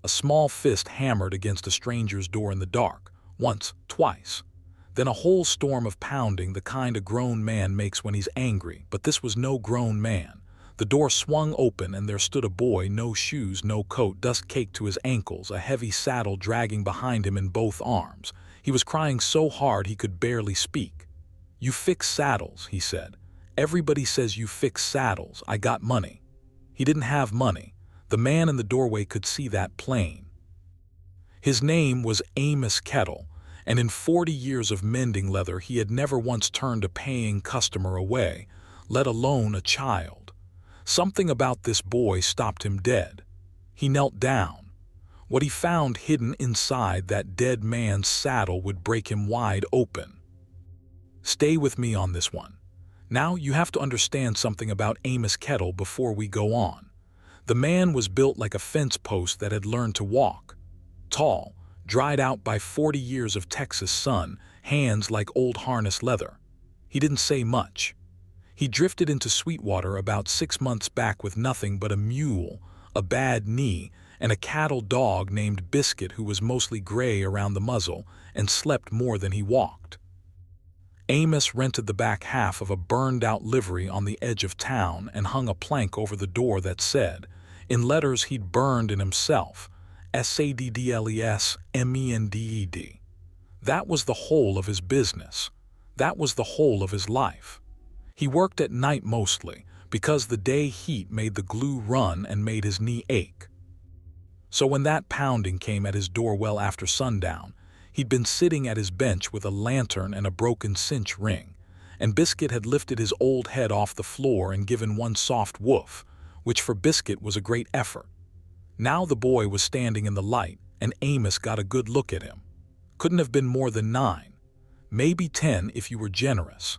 A small fist hammered against a stranger's door in the dark, once, twice. Then a whole storm of pounding, the kind a grown man makes when he's angry, but this was no grown man. The door swung open and there stood a boy, no shoes, no coat, dust caked to his ankles, a heavy saddle dragging behind him in both arms. He was crying so hard he could barely speak. "You fix saddles," he said. "Everybody says you fix saddles. I got money." He didn't have money. The man in the doorway could see that plain. His name was Amos Kettle, and in 40 years of mending leather he had never once turned a paying customer away, let alone a child. Something about this boy stopped him dead. He knelt down. What he found hidden inside that dead man's saddle would break him wide open. Stay with me on this one. Now you have to understand something about Amos Kettle before we go on. The man was built like a fence post that had learned to walk. Tall, dried out by 40 years of Texas sun, hands like old harness leather. He didn't say much. He drifted into Sweetwater about 6 months back with nothing but a mule, a bad knee, and a cattle dog named Biscuit who was mostly gray around the muzzle and slept more than he walked. Amos rented the back half of a burned-out livery on the edge of town and hung a plank over the door that said, in letters he'd burned in himself, SADDLES-MENDED. That was the whole of his business. That was the whole of his life. He worked at night mostly, because the day heat made the glue run and made his knee ache. So when that pounding came at his door well after sundown, he'd been sitting at his bench with a lantern and a broken cinch ring, and Biscuit had lifted his old head off the floor and given one soft woof, which for Biscuit was a great effort. Now the boy was standing in the light, and Amos got a good look at him. Couldn't have been more than 9, maybe 10 if you were generous.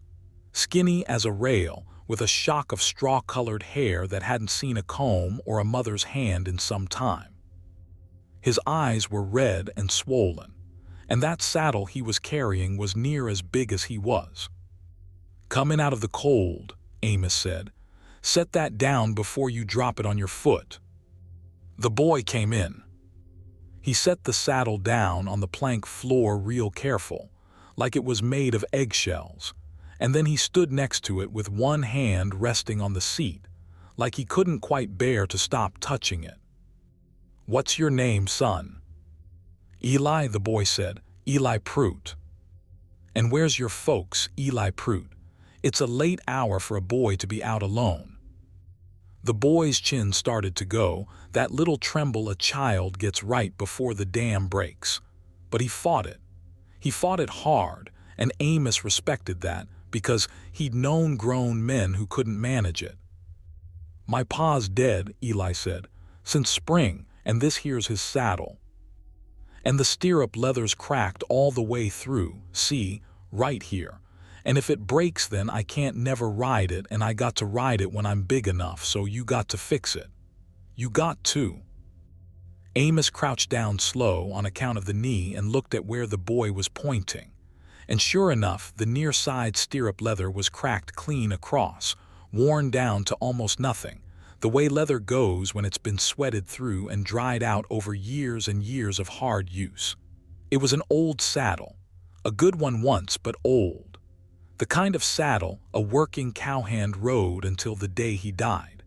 Skinny as a rail, with a shock of straw-colored hair that hadn't seen a comb or a mother's hand in some time. His eyes were red and swollen, and that saddle he was carrying was near as big as he was. "Coming out of the cold," Amos said. "Set that down before you drop it on your foot." The boy came in. He set the saddle down on the plank floor real careful, like it was made of eggshells, and then he stood next to it with one hand resting on the seat, like he couldn't quite bear to stop touching it. "What's your name, son?" "Eli," the boy said. "Eli Prout." "And where's your folks, Eli Prout? It's a late hour for a boy to be out alone." The boy's chin started to go, that little tremble a child gets right before the dam breaks. But he fought it. He fought it hard, and Amos respected that, because he'd known grown men who couldn't manage it. "My pa's dead," Eli said, "since spring, and this here's his saddle. And the stirrup leather's cracked all the way through, see, right here. And if it breaks then I can't never ride it, and I got to ride it when I'm big enough, so you got to fix it. You got to." Amos crouched down slow on account of the knee and looked at where the boy was pointing. And sure enough, the near side stirrup leather was cracked clean across, worn down to almost nothing, the way leather goes when it's been sweated through and dried out over years and years of hard use. It was an old saddle, a good one once, but old. The kind of saddle a working cowhand rode until the day he died.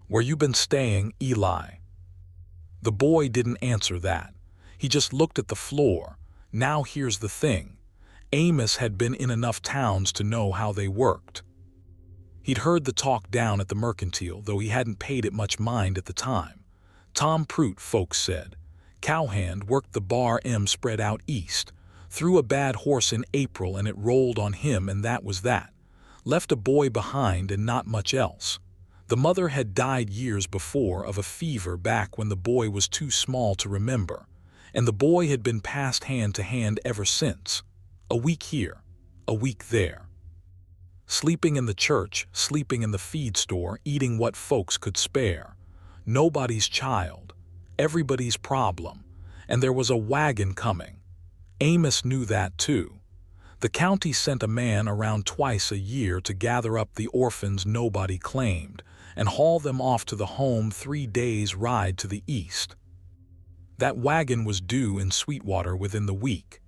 "Where you been staying, Eli?" The boy didn't answer that. He just looked at the floor. Now here's the thing. Amos had been in enough towns to know how they worked. He'd heard the talk down at the mercantile, though he hadn't paid it much mind at the time. Tom Prout, folks said. Cowhand worked the bar M spread out east. Threw a bad horse in April and it rolled on him, and that was that. Left a boy behind and not much else. The mother had died years before of a fever back when the boy was too small to remember, and the boy had been passed hand to hand ever since. A week here, a week there. Sleeping in the church, sleeping in the feed store, eating what folks could spare. Nobody's child, everybody's problem, and there was a wagon coming. Amos knew that too. The county sent a man around twice a year to gather up the orphans nobody claimed and haul them off to the home 3 days' ride to the east. That wagon was due in Sweetwater within the week.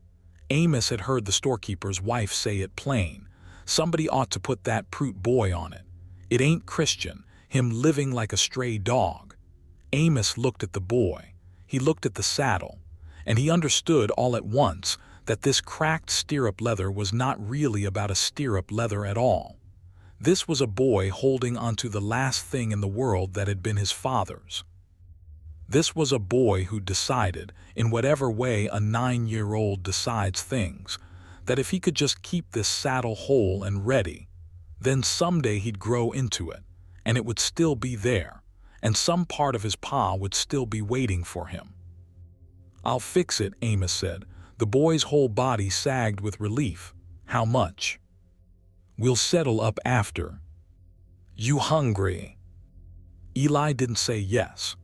Amos had heard the storekeeper's wife say it plain. Somebody ought to put that Prout boy on it. It ain't Christian, him living like a stray dog. Amos looked at the boy. He looked at the saddle. And he understood all at once that this cracked stirrup leather was not really about a stirrup leather at all. This was a boy holding onto the last thing in the world that had been his father's. This was a boy who decided, in whatever way a 9-year-old decides things, that if he could just keep this saddle whole and ready, then someday he'd grow into it, and it would still be there, and some part of his pa would still be waiting for him. "I'll fix it," Amos said. The boy's whole body sagged with relief. "How much?" "We'll settle up after." "You hungry?" Eli didn't say yes,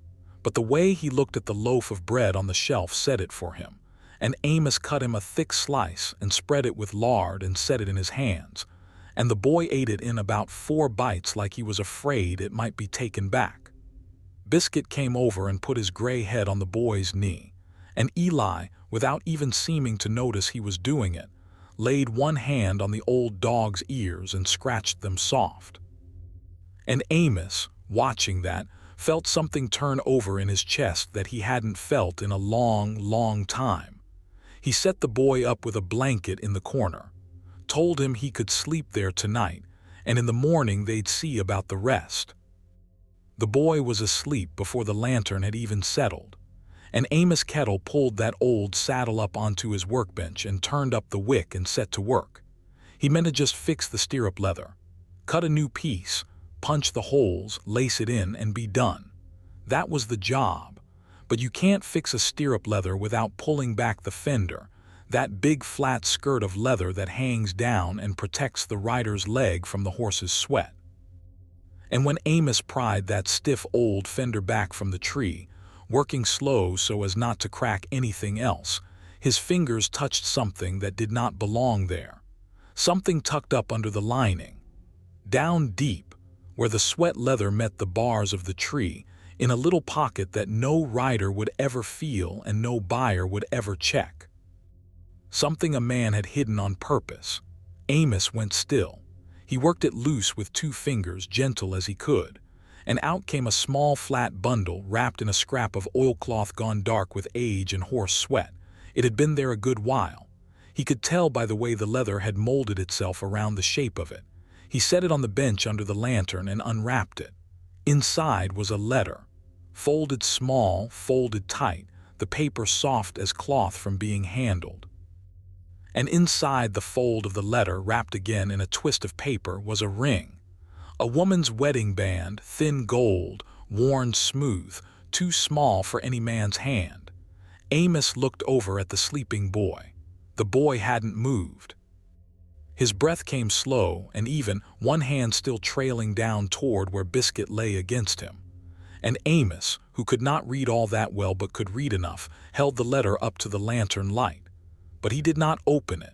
but the way he looked at the loaf of bread on the shelf said it for him, and Amos cut him a thick slice and spread it with lard and set it in his hands, and the boy ate it in about 4 bites like he was afraid it might be taken back. Biscuit came over and put his gray head on the boy's knee, and Eli, without even seeming to notice he was doing it, laid one hand on the old dog's ears and scratched them soft. And Amos, watching that, felt something turn over in his chest that he hadn't felt in a long, long time. He set the boy up with a blanket in the corner, told him he could sleep there tonight, and in the morning they'd see about the rest. The boy was asleep before the lantern had even settled, and Amos Kettle pulled that old saddle up onto his workbench and turned up the wick and set to work. He meant to just fix the stirrup leather, cut a new piece, punch the holes, lace it in, and be done. That was the job. But you can't fix a stirrup leather without pulling back the fender, that big flat skirt of leather that hangs down and protects the rider's leg from the horse's sweat. And when Amos pried that stiff old fender back from the tree, working slow so as not to crack anything else, his fingers touched something that did not belong there. Something tucked up under the lining. Down deep, where the sweat leather met the bars of the tree, in a little pocket that no rider would ever feel and no buyer would ever check. Something a man had hidden on purpose. Amos went still. He worked it loose with 2 fingers, gentle as he could, and out came a small flat bundle wrapped in a scrap of oilcloth gone dark with age and horse sweat. It had been there a good while. He could tell by the way the leather had molded itself around the shape of it. He set it on the bench under the lantern and unwrapped it. Inside was a letter, folded small, folded tight, the paper soft as cloth from being handled. And inside the fold of the letter, wrapped again in a twist of paper, was a ring. A woman's wedding band, thin gold, worn smooth, too small for any man's hand. Amos looked over at the sleeping boy. The boy hadn't moved. His breath came slow and even, one hand still trailing down toward where Biscuit lay against him. And Amos, who could not read all that well but could read enough, held the letter up to the lantern light. But he did not open it.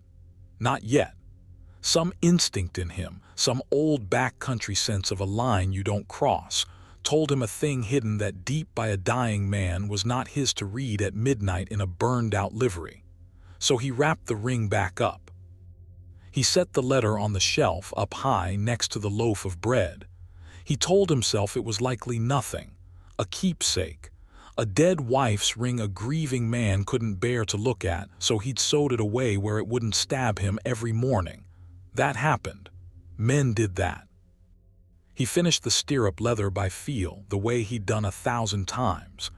Not yet. Some instinct in him, some old backcountry sense of a line you don't cross, told him a thing hidden that deep by a dying man was not his to read at midnight in a burned-out livery. So he wrapped the ring back up. He set the letter on the shelf up high next to the loaf of bread. He told himself it was likely nothing, a keepsake, a dead wife's ring a grieving man couldn't bear to look at, so he'd sewed it away where it wouldn't stab him every morning. That happened. Men did that. He finished the stirrup leather by feel, the way he'd done 1,000 times.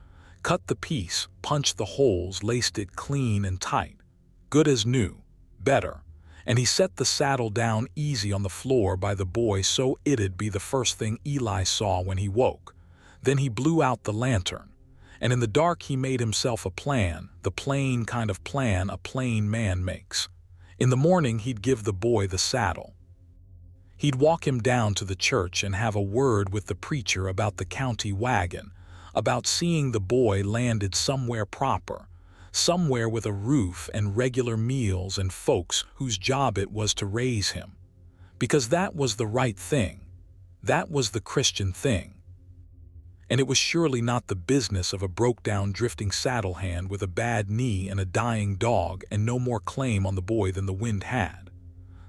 Cut the piece, punched the holes, laced it clean and tight. Good as new. Better. And he set the saddle down easy on the floor by the boy so it'd be the first thing Eli saw when he woke. Then he blew out the lantern, and in the dark he made himself a plan, the plain kind of plan a plain man makes. In the morning he'd give the boy the saddle. He'd walk him down to the church and have a word with the preacher about the county wagon, about seeing the boy landed somewhere proper, somewhere with a roof and regular meals and folks whose job it was to raise him. Because that was the right thing. That was the Christian thing. And it was surely not the business of a broke-down drifting saddle hand with a bad knee and a dying dog and no more claim on the boy than the wind had.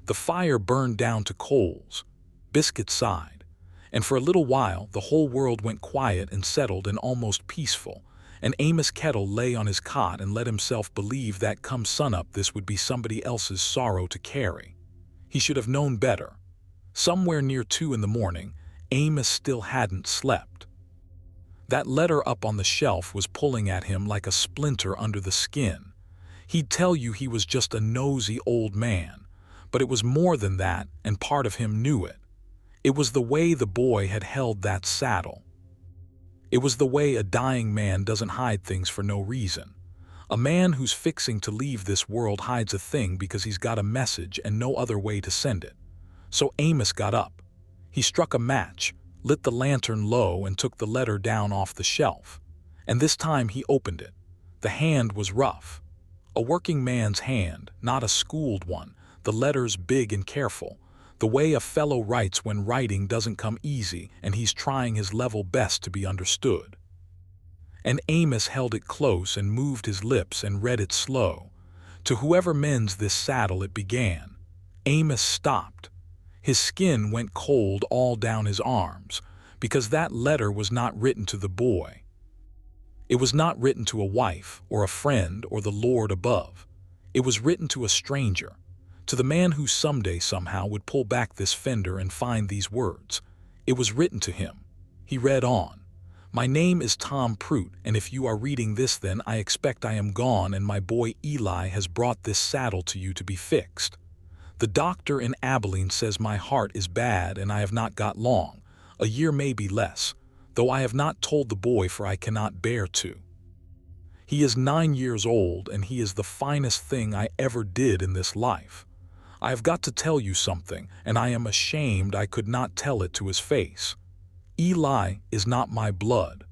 The fire burned down to coals. Biscuit sighed. And for a little while, the whole world went quiet and settled and almost peaceful, and Amos Kettle lay on his cot and let himself believe that come sunup this would be somebody else's sorrow to carry. He should have known better. Somewhere near 2 in the morning, Amos still hadn't slept. That letter up on the shelf was pulling at him like a splinter under the skin. He'd tell you he was just a nosy old man, but it was more than that, and part of him knew it. It was the way the boy had held that saddle. It was the way a dying man doesn't hide things for no reason. A man who's fixing to leave this world hides a thing because he's got a message and no other way to send it. So Amos got up. He struck a match, lit the lantern low, and took the letter down off the shelf. And this time he opened it. The hand was rough. A working man's hand, not a schooled one, the letters big and careful. The way a fellow writes when writing doesn't come easy, and he's trying his level best to be understood. And Amos held it close and moved his lips and read it slow. To whoever mends this saddle, it began. Amos stopped. His skin went cold all down his arms, because that letter was not written to the boy. It was not written to a wife or a friend or the Lord above. It was written to a stranger, to the man who someday somehow would pull back this fender and find these words. It was written to him. He read on. My name is Tom Prout, and if you are reading this, then I expect I am gone, and my boy Eli has brought this saddle to you to be fixed. The doctor in Abilene says my heart is bad and I have not got long, a year maybe less, though I have not told the boy, for I cannot bear to. He is 9 years old, and he is the finest thing I ever did in this life. I have got to tell you something, and I am ashamed I could not tell it to his face. Eli is not my blood.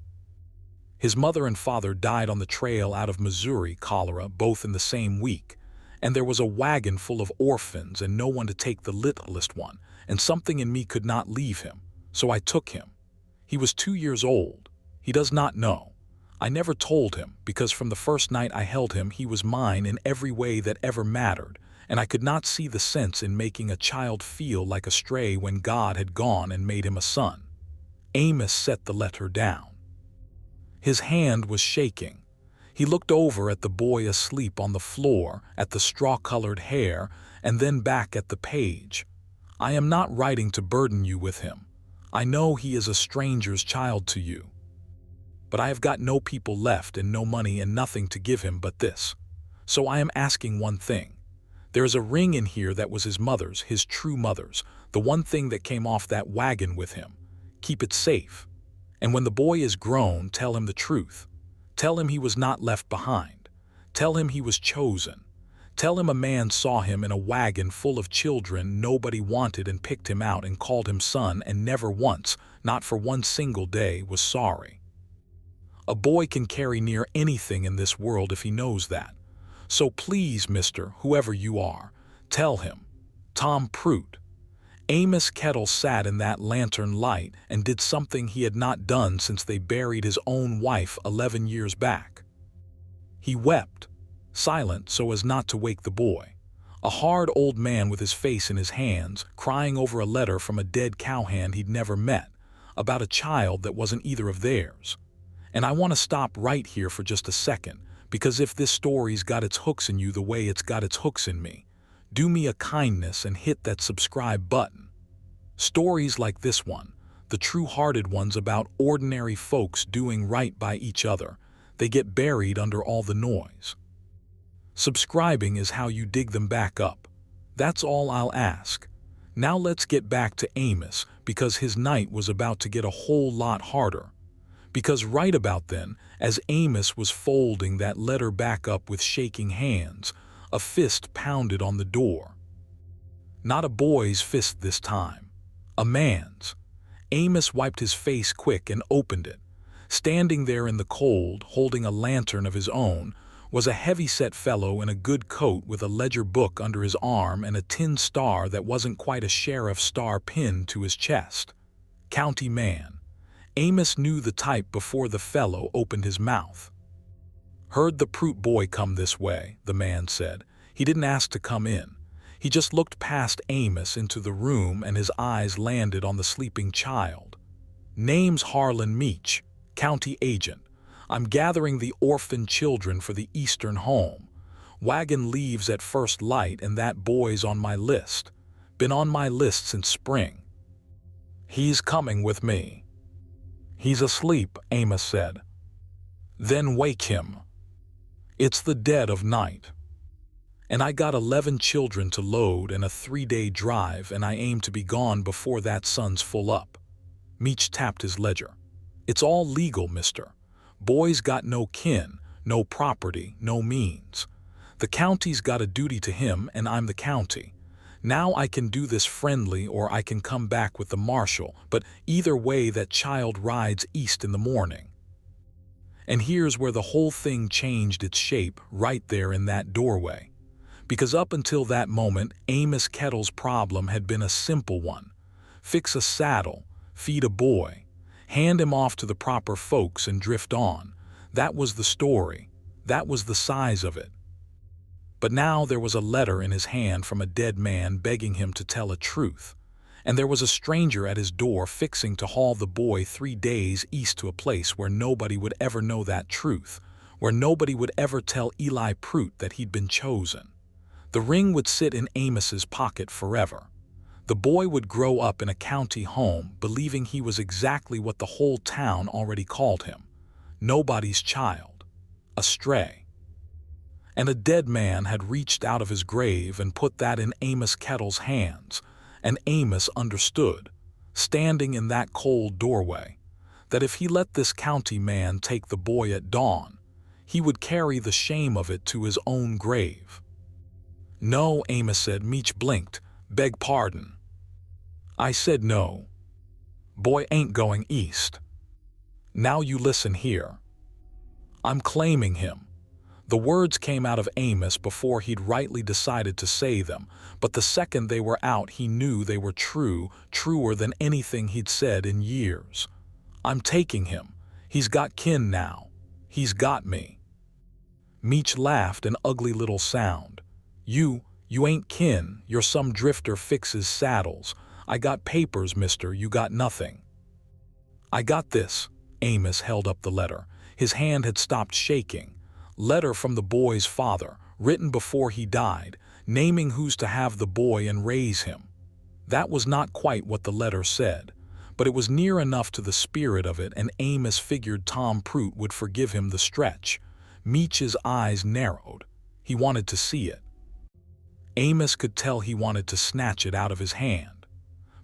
His mother and father died on the trail out of Missouri, cholera, both in the same week, and there was a wagon full of orphans and no one to take the littlest one, and something in me could not leave him, so I took him. He was 2 years old. He does not know. I never told him, because from the first night I held him he was mine in every way that ever mattered, and I could not see the sense in making a child feel like a stray when God had gone and made him a son. Amos set the letter down. His hand was shaking. He looked over at the boy asleep on the floor, at the straw-colored hair, and then back at the page. I am not writing to burden you with him. I know he is a stranger's child to you. But I have got no people left and no money and nothing to give him but this. So I am asking one thing. There is a ring in here that was his mother's, his true mother's, the one thing that came off that wagon with him. Keep it safe. And when the boy is grown, tell him the truth. Tell him he was not left behind. Tell him he was chosen. Tell him a man saw him in a wagon full of children nobody wanted and picked him out and called him son, and never once, not for one single day, was sorry. A boy can carry near anything in this world if he knows that. So please, Mr. Whoever you are, tell him. Tom Prout. Amos Kettle sat in that lantern light and did something he had not done since they buried his own wife 11 years back. He wept, silent so as not to wake the boy. A hard old man with his face in his hands, crying over a letter from a dead cowhand he'd never met, about a child that wasn't either of theirs. And I want to stop right here for just a second, because if this story's got its hooks in you the way it's got its hooks in me, do me a kindness and hit that subscribe button. Stories like this one, the true-hearted ones about ordinary folks doing right by each other, they get buried under all the noise. Subscribing is how you dig them back up. That's all I'll ask. Now let's get back to Amos, because his night was about to get a whole lot harder. Because right about then, as Amos was folding that letter back up with shaking hands, a fist pounded on the door. Not a boy's fist this time. A man's. Amos wiped his face quick and opened it. Standing there in the cold, holding a lantern of his own, was a heavy-set fellow in a good coat with a ledger book under his arm and a tin star that wasn't quite a sheriff's star pinned to his chest. County man. Amos knew the type before the fellow opened his mouth. "Heard the Prout boy come this way," the man said. He didn't ask to come in. He just looked past Amos into the room and his eyes landed on the sleeping child. "Name's Harlan Meach, county agent. I'm gathering the orphan children for the Eastern home. Wagon leaves at first light and that boy's on my list. Been on my list since spring. He's coming with me." "He's asleep," Amos said. "Then wake him. It's the dead of night. And I got 11 children to load and a 3-day drive, and I aim to be gone before that sun's full up." Meach tapped his ledger. "It's all legal, mister. Boy's got no kin, no property, no means. The county's got a duty to him, and I'm the county. Now I can do this friendly or I can come back with the marshal, but either way that child rides east in the morning." And here's where the whole thing changed its shape, right there in that doorway. Because up until that moment, Amos Kettle's problem had been a simple one. Fix a saddle, feed a boy, hand him off to the proper folks and drift on. That was the story. That was the size of it. But now there was a letter in his hand from a dead man begging him to tell a truth. And there was a stranger at his door fixing to haul the boy 3 days east to a place where nobody would ever know that truth, where nobody would ever tell Eli Prout that he'd been chosen. The ring would sit in Amos's pocket forever. The boy would grow up in a county home believing he was exactly what the whole town already called him: nobody's child, a stray. And a dead man had reached out of his grave and put that in Amos Kettle's hands, and Amos understood, standing in that cold doorway, that if he let this county man take the boy at dawn, he would carry the shame of it to his own grave. "No," Amos said. Meach blinked. "Beg pardon." "I said no. Boy ain't going east. Now you listen here. I'm claiming him." The words came out of Amos before he'd rightly decided to say them, but the second they were out he knew they were true, truer than anything he'd said in years. "I'm taking him. He's got kin now. He's got me." Meach laughed, an ugly little sound. You ain't kin, you're some drifter fixes saddles. I got papers, mister, you got nothing." "I got this." Amos held up the letter. His hand had stopped shaking. Letter from the boy's father, written before he died, naming who's to have the boy and raise him. That was not quite what the letter said, but it was near enough to the spirit of it, and Amos figured Tom Prout would forgive him the stretch. Meach's eyes narrowed. He wanted to see it. Amos could tell he wanted to snatch it out of his hand.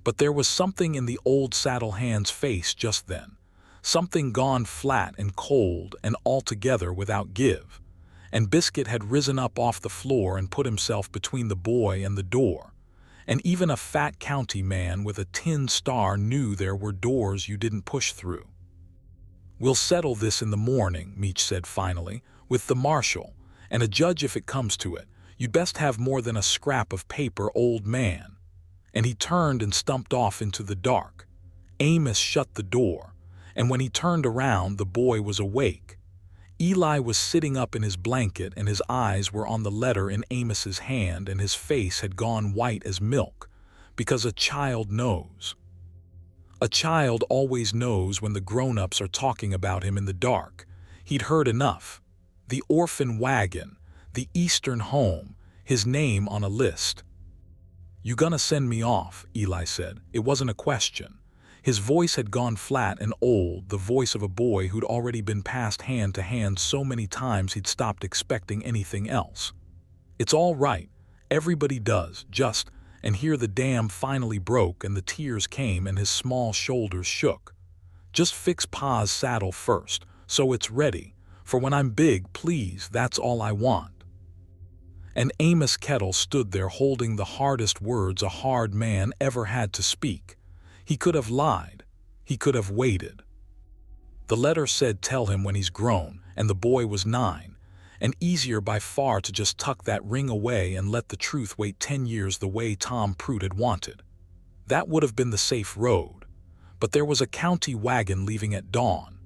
But there was something in the old saddle hand's face just then, something gone flat and cold and altogether without give. And Biscuit had risen up off the floor and put himself between the boy and the door. And even a fat county man with a tin star knew there were doors you didn't push through. "We'll settle this in the morning," Meach said finally, "with the marshal, and a judge if it comes to it. You'd best have more than a scrap of paper, old man." And he turned and stumped off into the dark. Amos shut the door, and when he turned around, the boy was awake. Eli was sitting up in his blanket, and his eyes were on the letter in Amos's hand, and his face had gone white as milk, because a child knows. A child always knows when the grown-ups are talking about him in the dark. He'd heard enough. The orphan wagon, the Eastern home, his name on a list. "You gonna send me off?" Eli said. It wasn't a question. His voice had gone flat and old, the voice of a boy who'd already been passed hand to hand so many times he'd stopped expecting anything else. "It's all right. Everybody does, just..." And here the dam finally broke and the tears came and his small shoulders shook. "Just fix Pa's saddle first, so it's ready. For when I'm big, please, that's all I want." And Amos Kettle stood there holding the hardest words a hard man ever had to speak. He could have lied. He could have waited. The letter said tell him when he's grown, and the boy was 9, and easier by far to just tuck that ring away and let the truth wait 10 years the way Tom Prout had wanted. That would have been the safe road. But there was a county wagon leaving at dawn.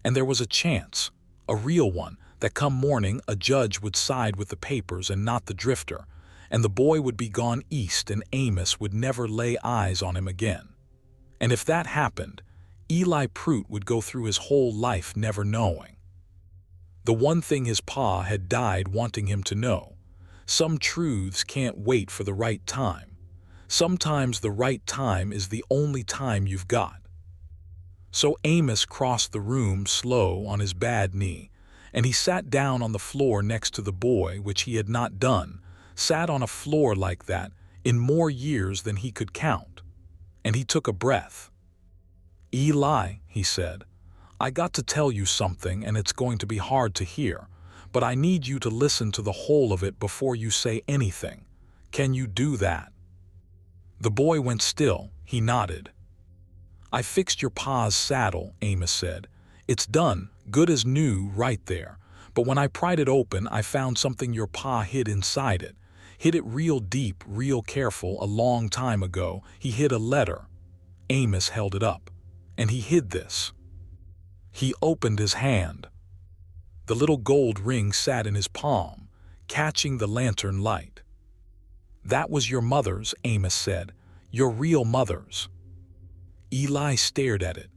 And there was a chance, a real one, that come morning a judge would side with the papers and not the drifter, and the boy would be gone east and Amos would never lay eyes on him again. And if that happened, Eli Prout would go through his whole life never knowing. The one thing his pa had died wanting him to know: some truths can't wait for the right time. Sometimes the right time is the only time you've got. So Amos crossed the room slow on his bad knee, and he sat down on the floor next to the boy, which he had not done, sat on a floor like that in more years than he could count. And he took a breath. "Eli," he said, "I got to tell you something, and it's going to be hard to hear, but I need you to listen to the whole of it before you say anything. Can you do that?" The boy went still. He nodded. "I fixed your pa's saddle," Amos said. "It's done, good as new right there. But when I pried it open, I found something your pa hid inside it. Hid it real deep, real careful, a long time ago. He hid a letter." Amos held it up. "And he hid this." He opened his hand. The little gold ring sat in his palm, catching the lantern light. "That was your mother's," Amos said. "Your real mother's." Eli stared at it.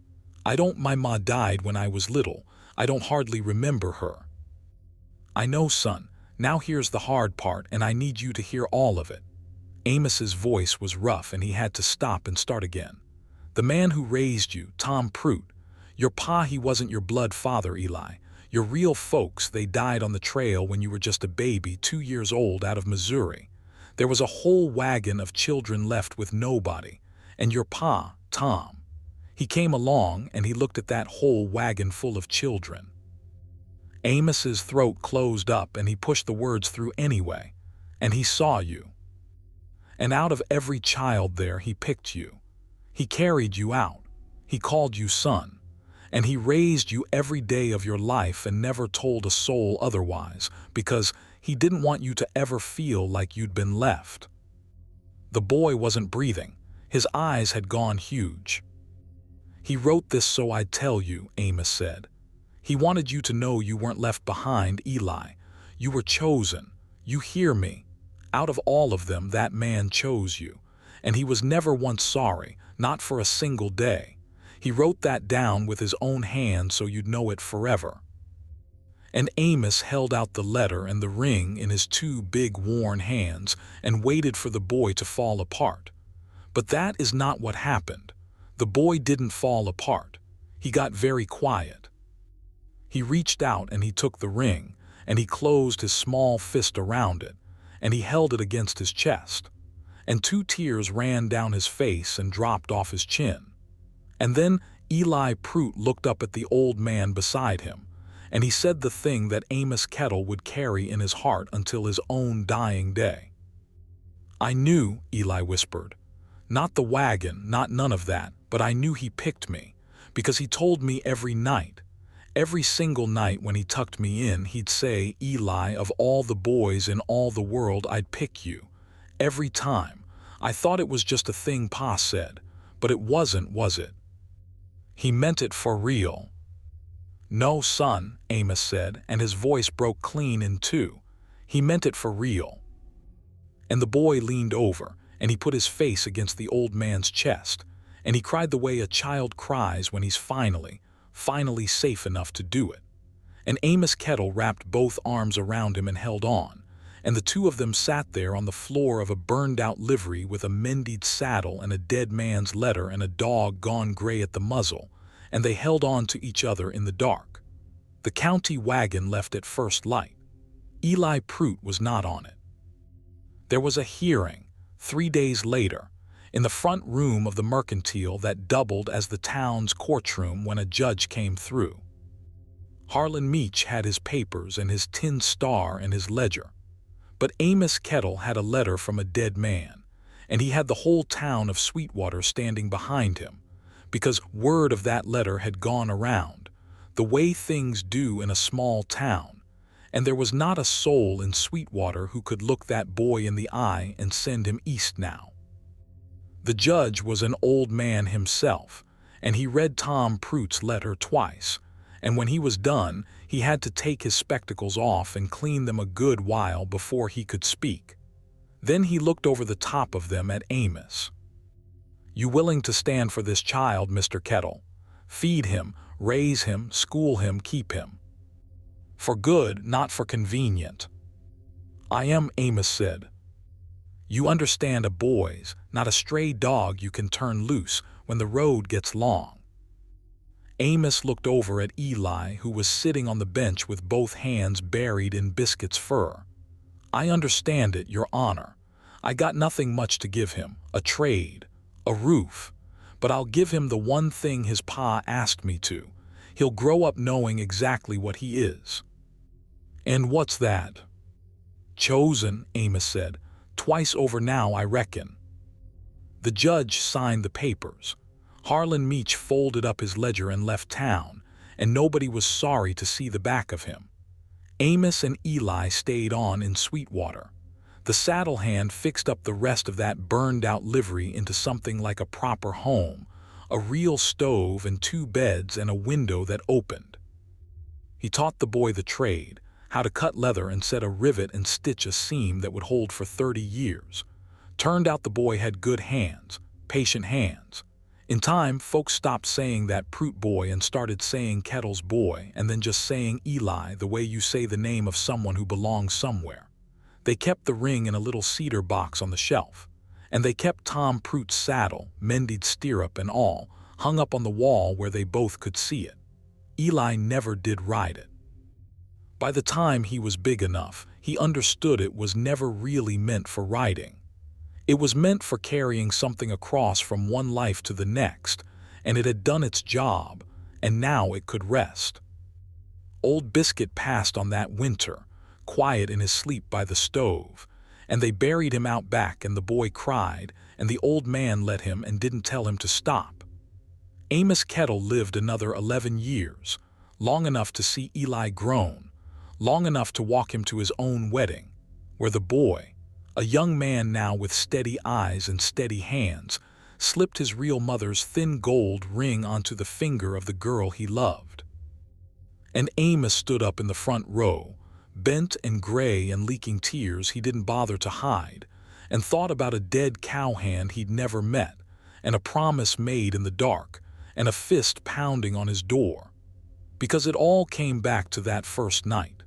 My ma died when I was little. I don't hardly remember her." "I know, son. Now here's the hard part, and I need you to hear all of it." Amos's voice was rough, and he had to stop and start again. "The man who raised you, Tom Prout, your pa, he wasn't your blood father, Eli. Your real folks, they died on the trail when you were just a baby, 2 years old, out of Missouri. There was a whole wagon of children left with nobody. And your pa, Tom, he came along and he looked at that whole wagon full of children." Amos's throat closed up and he pushed the words through anyway. "And he saw you. And out of every child there, he picked you. He carried you out. He called you son. And he raised you every day of your life and never told a soul otherwise, because he didn't want you to ever feel like you'd been left." The boy wasn't breathing. His eyes had gone huge. "He wrote this so I'd tell you," Amos said. "He wanted you to know you weren't left behind, Eli. You were chosen. You hear me? Out of all of them, that man chose you. And he was never once sorry, not for a single day. He wrote that down with his own hand so you'd know it forever." And Amos held out the letter and the ring in his 2 big worn hands and waited for the boy to fall apart. But that is not what happened. The boy didn't fall apart. He got very quiet. He reached out and he took the ring, and he closed his small fist around it, and he held it against his chest. And 2 tears ran down his face and dropped off his chin. And then Eli Prout looked up at the old man beside him, and he said the thing that Amos Kettle would carry in his heart until his own dying day. "I knew," Eli whispered. "Not the wagon, not none of that, but I knew he picked me, because he told me every night. Every single night when he tucked me in, he'd say, 'Eli, of all the boys in all the world, I'd pick you.' Every time. I thought it was just a thing Pa said, but it wasn't, was it? He meant it for real." "No, son," Amos said, and his voice broke clean in 2. "He meant it for real." And the boy leaned over, and he put his face against the old man's chest, and he cried the way a child cries when he's finally safe enough to do it. And Amos Kettle wrapped both arms around him and held on, and the 2 of them sat there on the floor of a burned-out livery with a mended saddle and a dead man's letter and a dog gone gray at the muzzle, and they held on to each other in the dark. The county wagon left at first light. Eli Prout was not on it. There was a hearing, 3 days later, in the front room of the mercantile that doubled as the town's courtroom when a judge came through. Harlan Meach had his papers and his tin star and his ledger. But Amos Kettle had a letter from a dead man, and he had the whole town of Sweetwater standing behind him, because word of that letter had gone around, the way things do in a small town, and there was not a soul in Sweetwater who could look that boy in the eye and send him east now. The judge was an old man himself, and he read Tom Pruitt's letter twice, and when he was done, he had to take his spectacles off and clean them a good while before he could speak. Then he looked over the top of them at Amos. "You willing to stand for this child, Mr. Kettle? Feed him, raise him, school him, keep him. For good, not for convenient." "I am," Amos said. "You understand, a boy's not a stray dog you can turn loose when the road gets long." Amos looked over at Eli, who was sitting on the bench with both hands buried in Biscuit's fur. "I understand it, Your Honor. I got nothing much to give him, a trade, a roof, but I'll give him the one thing his pa asked me to. He'll grow up knowing exactly what he is." "And what's that?" "Chosen," Amos said. "Twice over now, I reckon." The judge signed the papers. Harlan Meach folded up his ledger and left town, and nobody was sorry to see the back of him. Amos and Eli stayed on in Sweetwater. The saddle hand fixed up the rest of that burned-out livery into something like a proper home, a real stove and 2 beds and a window that opened. He taught the boy the trade, how to cut leather and set a rivet and stitch a seam that would hold for 30 years. Turned out the boy had good hands, patient hands. In time, folks stopped saying that Pruitt boy and started saying Kettle's boy, and then just saying Eli the way you say the name of someone who belongs somewhere. They kept the ring in a little cedar box on the shelf, and they kept Tom Pruitt's saddle, mended stirrup and all, hung up on the wall where they both could see it. Eli never did ride it. By the time he was big enough, he understood it was never really meant for riding. It was meant for carrying something across from one life to the next, and it had done its job, and now it could rest. Old Biscuit passed on that winter, quiet in his sleep by the stove, and they buried him out back, and the boy cried, and the old man let him and didn't tell him to stop. Amos Kettle lived another 11 years, long enough to see Eli grown, long enough to walk him to his own wedding, where the boy, a young man now with steady eyes and steady hands, slipped his real mother's thin gold ring onto the finger of the girl he loved. And Amos stood up in the front row, bent and gray and leaking tears he didn't bother to hide, and thought about a dead cowhand he'd never met, and a promise made in the dark, and a fist pounding on his door. Because it all came back to that first night.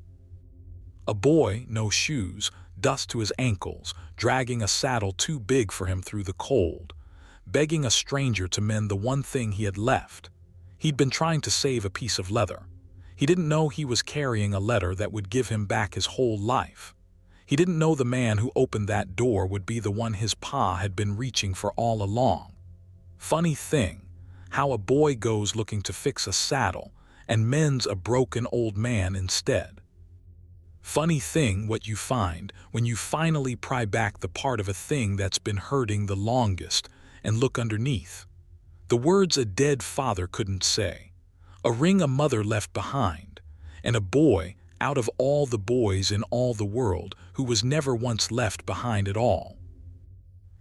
A boy, no shoes, dust to his ankles, dragging a saddle too big for him through the cold, begging a stranger to mend the one thing he had left. He'd been trying to save a piece of leather. He didn't know he was carrying a letter that would give him back his whole life. He didn't know the man who opened that door would be the one his pa had been reaching for all along. Funny thing, how a boy goes looking to fix a saddle and mends a broken old man instead. Funny thing what you find when you finally pry back the part of a thing that's been hurting the longest and look underneath. The words a dead father couldn't say, a ring a mother left behind, and a boy out of all the boys in all the world who was never once left behind at all.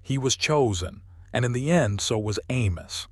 He was chosen, and in the end so was Amos.